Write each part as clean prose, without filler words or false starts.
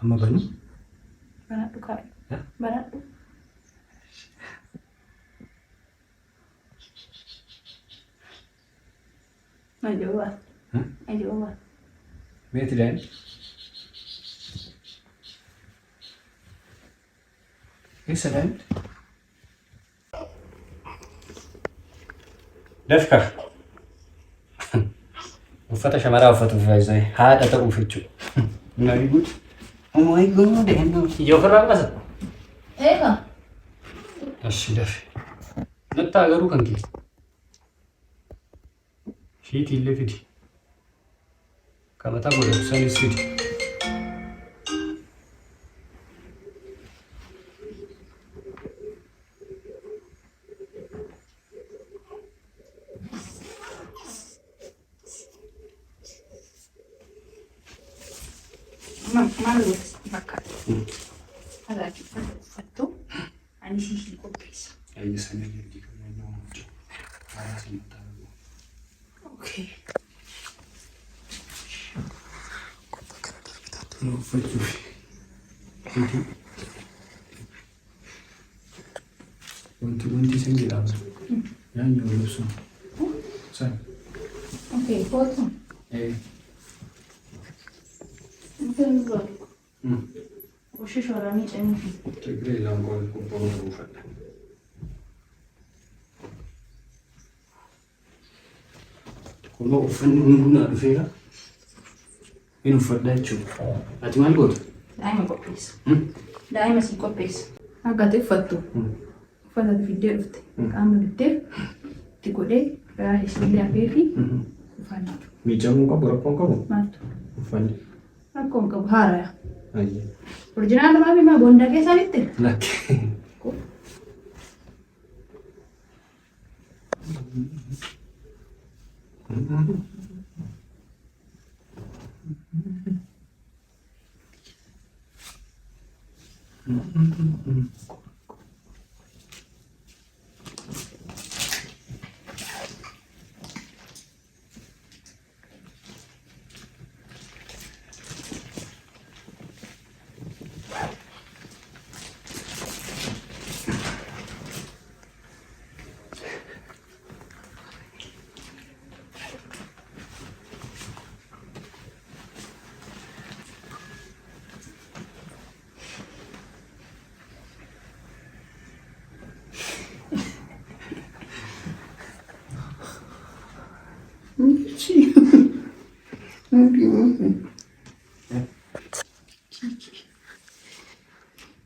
Amma banu? Banadhu kaa'i. Banadhu. Ajoba. Ajoba. Meeti daan? Eessa daan? Dafka. Uffata shamaraa uffatuuf baay'isee haadha ta'uuf jechuudha. Very good. Oh my god. Ijoo ofirraa qasa. Eega. Ashi dafe. Natti agaruu kan kee. Shiitii illee fidi. Qabataa godhatu sanis fidi. Malu bakka. Alaaki uffattu ani siif qopheessa. Ayyi sana illee kan nama hojjetu. Haala sana Okay. Uffachuuf. Shiitii. Wanti isin jedhama. Yaanni wal ibsu. Sana. Okay, foto. Intendo. Usci shorani c'è. Tigre lango il cupo rufata. Kuma uffanni hunduna dhufeera. Inni uffadhaa jechuudha. Ati maal goota? Daa'ima qopheessa. Daa'ima si qopheessa. Akka ati uffattu. Uffata fiddee dhufte. Qaama fiddee itti godhee garaa ishee hafee fi uffanna. Miidhamuu qabu rakkoon qabu? Maaltu? Uffanni. Rakkoon qabu haaraya. Ayyi. Original maafi maa boondaa keessaa bitte? Lakkee.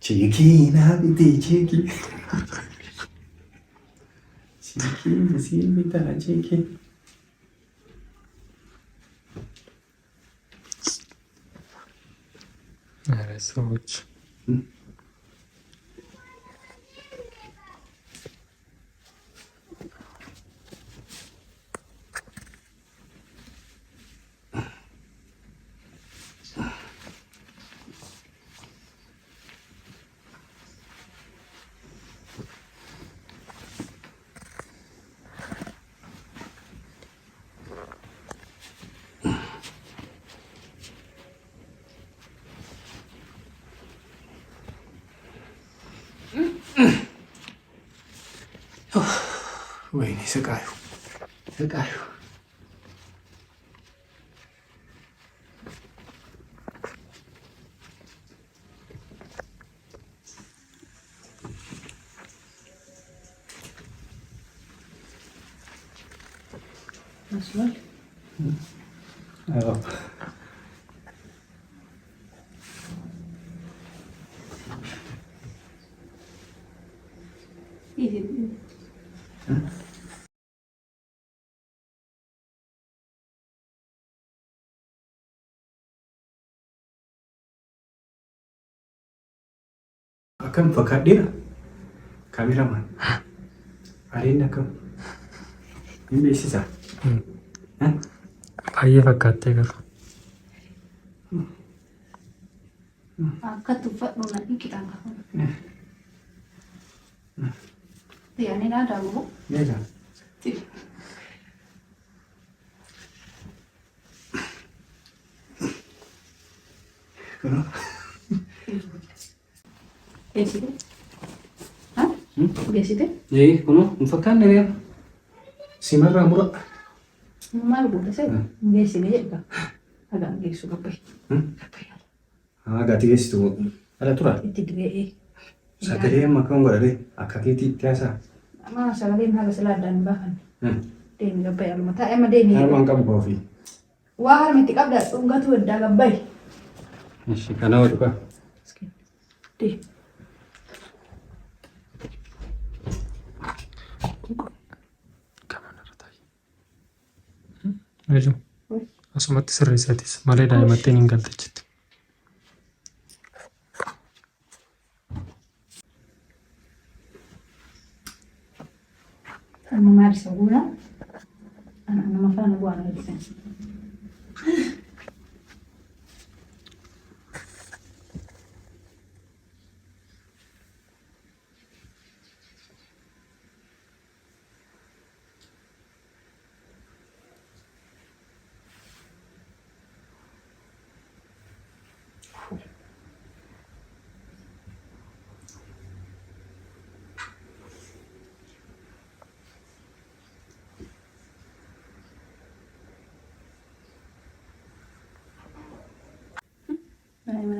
Cheeky, nabiti cheeky. Cheeky, mesin bita cheeky. so much. Wayne sakayo. Sakayo. Nasıl? Evet. İyi. Akam fakadira. Kameraman. Arin akam. Ini sisa. Baay'ee fakkaattee garuu. Akka tuffadhu na dhiqidhaan qabu. Yaani naa daabu. Nega. Kenapa? Geessite? Geessite? Kunoo hin fakkaanne reefu. Simarraa mura. Maal godha seetu? Geessine jedha. Hagaan geessu gabbaye. Gatii geessitu ala tura. Itti diree. Sagalee amma kan godhate akka keetii itti haasaa. Amma sagaleen haala silaa addaan baafan. Deemi gabbaye aluma taa'e amma deemi. Harmaan qabu koofii. Waa harma itti qabda dhungatu addaa gabbaye. Ishi kana wadhu kaa. Deemi. Aju. Asumatti sirreessatis malee daa'imattiin hin galte jetti. Amma maal isa guura? Nama faana bu'aan argisan.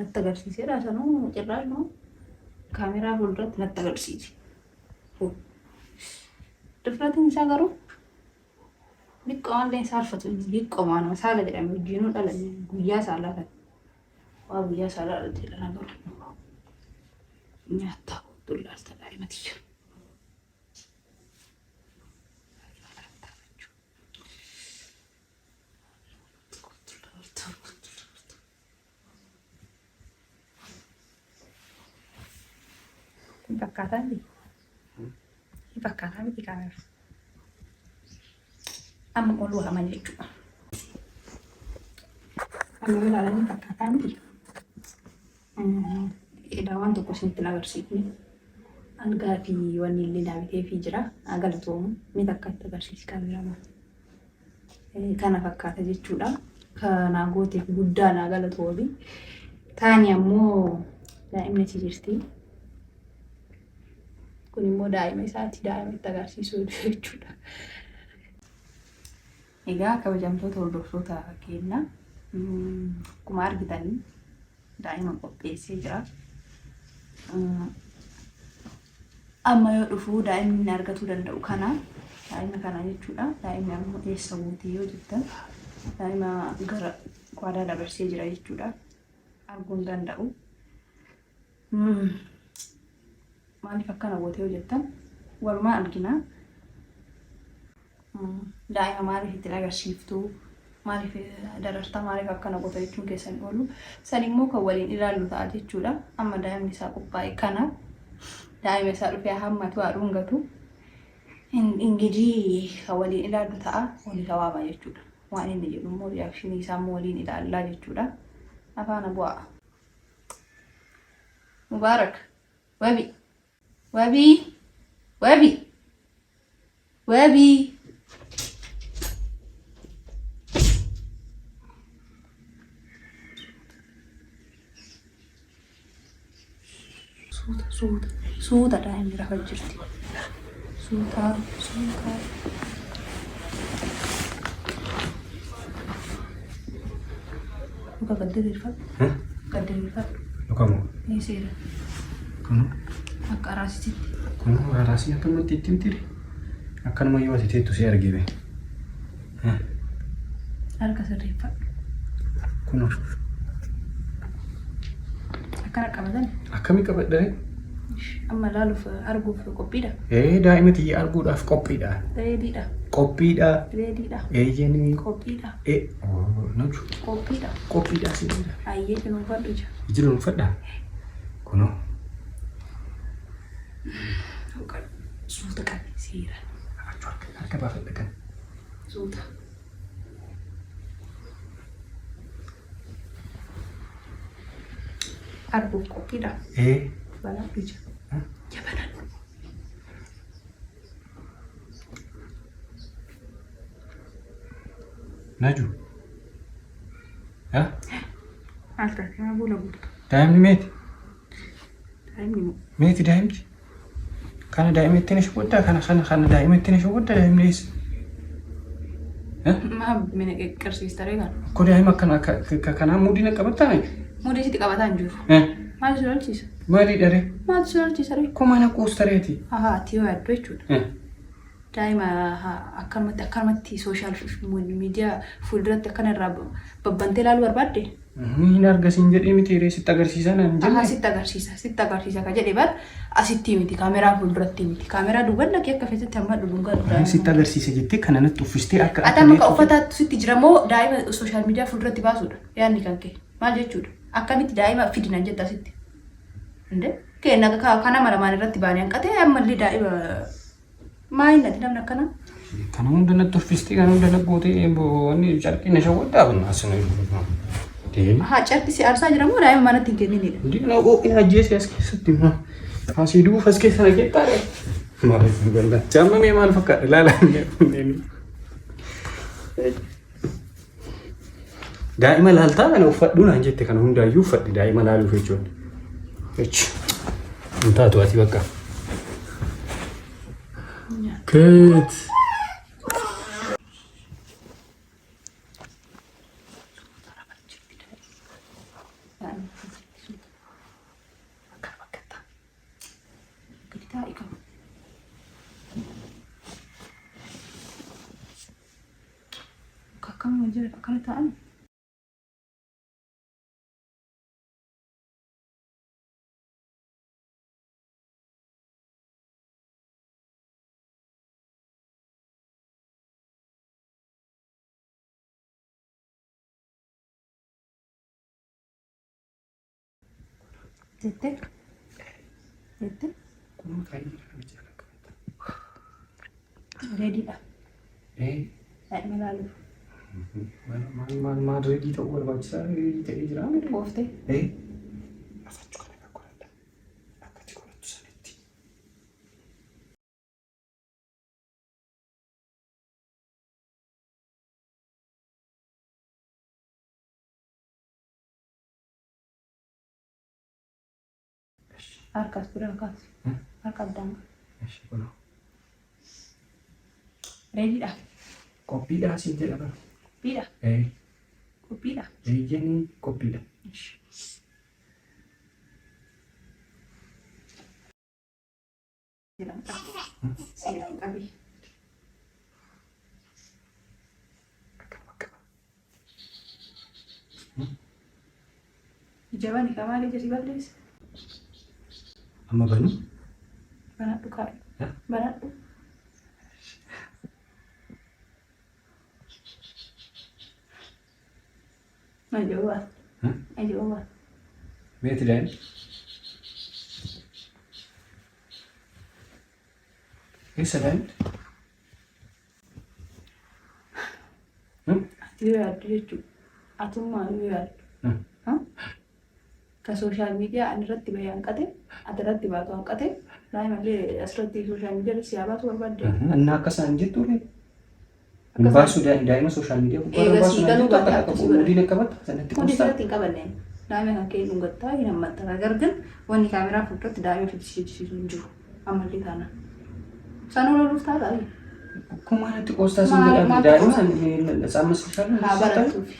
Natti agarsiisedha sanuu cirraas moo kaameraa fuulduratti natti agarsiise. Difratiin isaa garuu liqqoo illee saalfatu liqqoomaa nama saala jedhame wajjinuu dhalame guyyaa saalaa kan waa guyyaa saalaa dhalate dhala garuu nyaattaa dullaalta daa'imaticha. Fakkaataa miti. Fakkaataa miti kaamera. Amma ol waraman jechuudha. Amma ilaalanii fakkaataa miti. Waan tokko isinitti agarsiifne. Algaa fi wanni illee daawwitee fi jira. Galatoomu ni takka itti agarsiisi kaameramaan. Kana fakkaata jechuudha. Kana gooteef guddaa naa galatoomi. Taani ammoo daa'imni si jirti. Kun immoo daa'ima isaati daa'ima itti agarsiisuu jechuudha. Egaa kabajamtoota hordoftoota keenya akkuma argitanii daa'ima qopheessee jira. Amma yoo dhufu daa'imni argatuu danda'u kana daa'ima kana jechuudha. Daa'imni ammoo eessa buutee yoo jettan daa'ima gara kwaadaa dabarsee jira jechuudha. Arguu hin danda'u. Maaliif akkana gootee yoo jettan walumaa argina. Daa'ima maaliif itti agarsiiftu maaliif darartaa maaliif akkana goota jechuun keessan oolu san immoo kan waliin ilaallu ta'a jechuudha. Amma daa'imni isaa qophaa'e kana daa'ima isaa dhufee hammatu haa dhungatu ingidii kan waliin ilaallu ta'a walii kawaama jechuudha. Waan inni jedhu immoo riyaakshinii isaa immoo waliin ilaallaa jechuudha. Afaana bu'aa. Mubaarak wabi wabi wabi wabi suuta daa'imni rafa jirti. Suuta. Muka gaddeerfadhu. Gaddeerfadhu. Lukamu. Ni seera. Kunu. Akka araasititti. Kunu araasii akkanumatti itti miti. Akkanuma yoo ati teettu si argite. Harka sirreeffadhu. Kunu. Akkana qabatan. Akkamii qabadhee? Amma ilaaluuf arguuf qophiidha. Daa'ima tiyya arguudhaaf qophiidha. Reediidha. Qophiidha. Reediidha. Eeyyanii. Qophiidha. Naju. Qophiidha. Qophiidha sinidha. Ayyee dhuunfadhu ija. Iji dhuunfadha. Kunoo. Suuta qabi seera. Harka baafadha kan. Suuta. Arguuf qophiidha. Balaa ija. Jabanan. Naju. Harka kana bula bultu. Daa'imni meeti? Daa'imni Meeti daa'imti. Kana daa'imatti na shoggoddaa kana daa'imatti na shoggoddaa daa'imnis. Maaf mina qarsiistare kan. Ko daa'ima kana muudina qabataa jechuudha. Mudii sitti qabataa hin jiru. Maal si lolchiisa? Maali dharee? Maal si lolchiisa ree? Ko mana qoostareeti. Ati yoo yaaddu jechuudha. Daa'ima akkanumatti sooshaal miidiyaa fuulduratti akkanarraa babbantee ilaaluu barbaadde? Hin argasiin jedhee miti ree sitti agarsiisa naan jenne. Sitti agarsiisa ka jedhe bar asitti miti kaameraa fuulduratti miti kaameraa duuban dhaqee akka feetetti amma dhudhuun sitti agarsiisa jettee kana natti uffistee akka atama ka uffataatu sitti jira moo daa'ima sooshaal miidiyaa fuulduratti baasuudha yaadni kan kee maal jechuudha akkamitti daa'ima fidinan jetta asitti inde kenna kana malamaan irratti baanee hanqatee ammallee daa'ima maayinati namni akkana kana hunda natti uffistee kana hunda naggootee wanni carqii na shawwaddaa banna asina carqii si aarsaa jira moo daa'ima manatti hin kenninidha ndi na qooqii ajjeesee as keessatti maa asii duuf as keessa na geettaadha maaliif galla jaamamee maal fakkaata ilaalaa daa'ima laaltaa kana uffadhuu naan jette kana hundaayyuu uffadhi daa'ima laaluuf jechuudha. Hin taatu ati bakka. Keet. Kakak ngajar kakak letaan. Tete. Ready dah. Melalui. Maal reedii ta'uu barbaachisaa reedii ta'ee jira. Gooftee. Afachuu kana akka godhadha. Akkati godhattu sanitti. Harkas bira harkas. Harka addaan. Ready dah. Qophiidhaa siin jedha bara. Qophiidha. Qophiidha. Eeyyanii qophiidha. Silang qabi. Ijabani kamali jadi baldes. Amma banu? Banat tu kai. Banat tu. Ayo. Meeti daa'im? Eessa daa'imti? Ati yoo yaaddu jechuudha. Atummaa yoo yaaddu. Ka sooshaal miidiyaa ani irratti bahee hanqate, ati irratti baatu hanqate, daa'imallee asirratti sooshaal miidiyaa irratti siyaa baatu barbaadde. Annaa akkasaan jettuulee. Baasu daa'ima sooshaal miidiyaa gubbaa baasu naan jettu akka qabu mudii qabatta sanatti kuusta. Mudii irratti hin qabanne daa'ima kan kee dhungattaa hin hammatta. Agar ግን wanni kaameraa fuulduratti daa'ima fichisiisu hin jiru ammallee taana. Sanuu loluuf taata. Akkuma natti qoostaa siin jedhamu daa'ima saamma sooshaal miidiyaa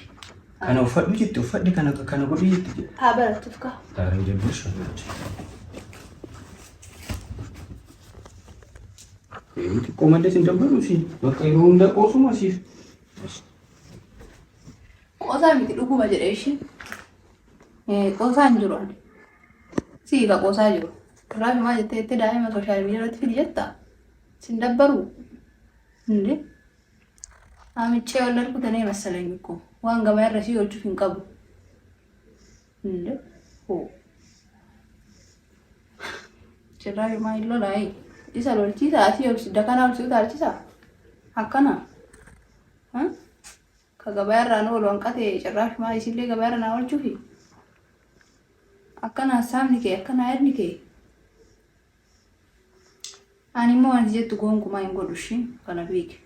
kana uffadhu jetti uffadhi kana godhi jetti. Haa barattuuf kaa. Taaree jabbii shaallachi. Xiqqoo mallee siin dabbalu si bakka yeroo hunda qoosuma siif. Qoosaa miti dhuguma jedhee isheen. Qoosaa hin jiru ani. Siiqa qoosaa jiru. Kanaaf maal jettee daa'ima sooshaal miidiyaa irratti fidi jettaa? Siin dabbaru. Inde. Amichee wal darbutanee masalanii እኮ waan gabaa irra si oolchuuf hin qabu. Inde. Cirraa maa illoo laayee. Isa lolchiisa ati obsidda kana obsitu taalchisa akkana ka gabaa irraa nu ol wanqate cirraash maa isillee gabaa irra naa oolchuufi akkana hasaabni kee akkana yaadni kee ani immoo wanti jettu gonkumaa hin godhu ishii kana beeki.